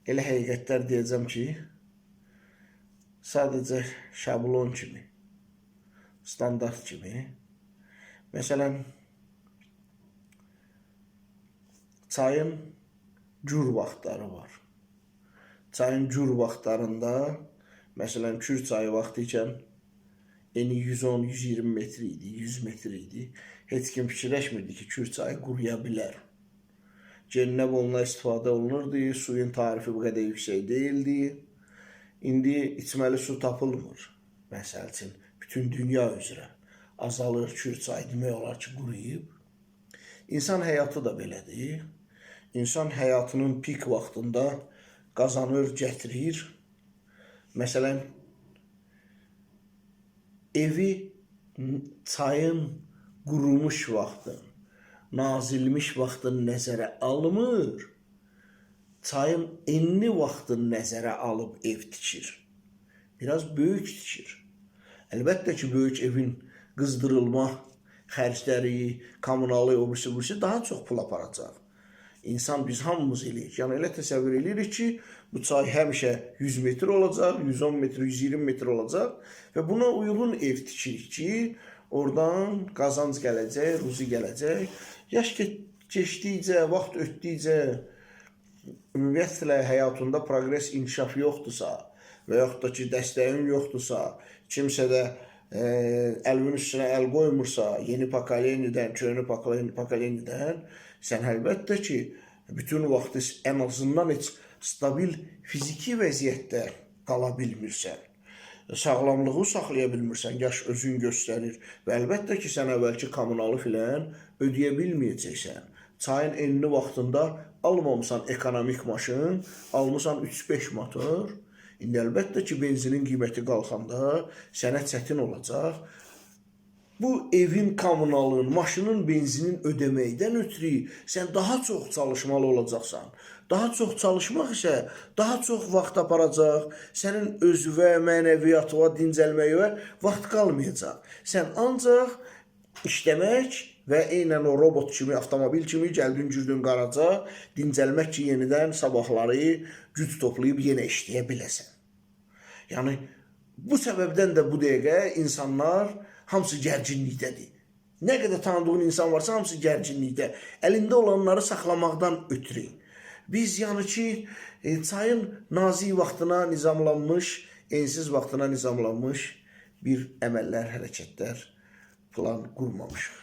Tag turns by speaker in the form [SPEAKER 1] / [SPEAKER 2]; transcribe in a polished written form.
[SPEAKER 1] elə həqiqətlər deyəcəm ki, sadəcə şablon kimi, standart kimi. Məsələn, çayın cür vaxtları var. Çayın cür vaxtlarında, məsələn, Kür çayı vaxtı ikən eni 110-120 metr idi, 100 metr idi. Heç kim fikirləşmirdi ki, Kür çayı quruya bilər. Cənnəb onunla istifadə olunurdu, suyun tarifi bu qədər yüksək deyildi. İndi içməli su tapılmır. Məsəl üçün, bütün dünya üzrə azalır, Kür çayı demək olar ki, quruyub. İnsan həyatı da belədir. İnsan həyatının pik vaxtında qazanır, gətirir. Məsələn, evi çayın qurumuş vaxtın, nazilmiş vaxtın nəzərə almır, çayın enli vaxtın nəzərə alıb ev tikir. Biraz böyük tikir. Əlbəttə ki, böyük evin qızdırılma xərcləri, kommunalı, obüsü daha çox pul aparacaq. İnsan biz hamımız eləyik. Yəni elə təsəvvür edirik ki, bu çay həmişə 100 metr olacaq, 110 metr, 120 metr olacaq və buna uyğun ev tikirik ki, oradan qazanc gələcək, ruzi gələcək. Yaş keçdikcə, vaxt ötdükcə, ümumiyyətlə həyatında progres, inkişaf yoxdursa və yaxud da ki, dəstəyin yoxdursa, kimsə də əlinin üstünə əl qoymursa, yeni pokoleniyədən, köhnə pokoleniyədən, sən əlbəttə ki, bütün vaxtı ən azından heç stabil fiziki vəziyyətdə qala bilmirsən. Sağlamlığı saxlaya bilmirsən, yaş özün göstərir və əlbəttə ki, sən əvvəlki kommunalı filan ödəyə bilməyəcəksən. Çayın enli vaxtında almamısan ekonomik maşın, almısan 3-5 motor. İndi əlbəttə ki, benzinin qiyməti qalxanda sənə çətin olacaq. Bu evin kommunalının, maşının benzinin ödəməkdən ötürü sən daha çox çalışmalı olacaqsan. Daha çox çalışmaq isə daha çox vaxt aparacaq. Sənin özünə, mənəviyyatına, dincəlməyə vaxt qalmayacaq. Sən ancaq işləmək və eynən o robot kimi, avtomobil kimi gəldin, gürdün qaraca, dincəlmək ki, yenidən sabahları güc toplayıb yenə işləyə biləsən. Yəni, bu səbəbdən də bu dəqiqə insanlar hamısı gərginlikdədir. Nə qədər tanıdığın insan varsa, hamısı gərginlikdə. Əlində olanları saxlamaqdan ötürü. Biz yəni ki, çayın nazik vaxtına nizamlanmış, ensiz vaxtına nizamlanmış bir əməllər, hərəkətlər, plan qurmamışıq.